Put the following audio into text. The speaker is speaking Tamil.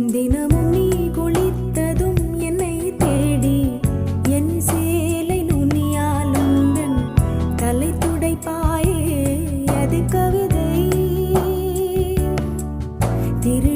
தினமும் நீ குளித்ததும் என்னை தேடி என் சேலை நுனியாலும் தலை துடைப்பாயே அது கவிதை திரு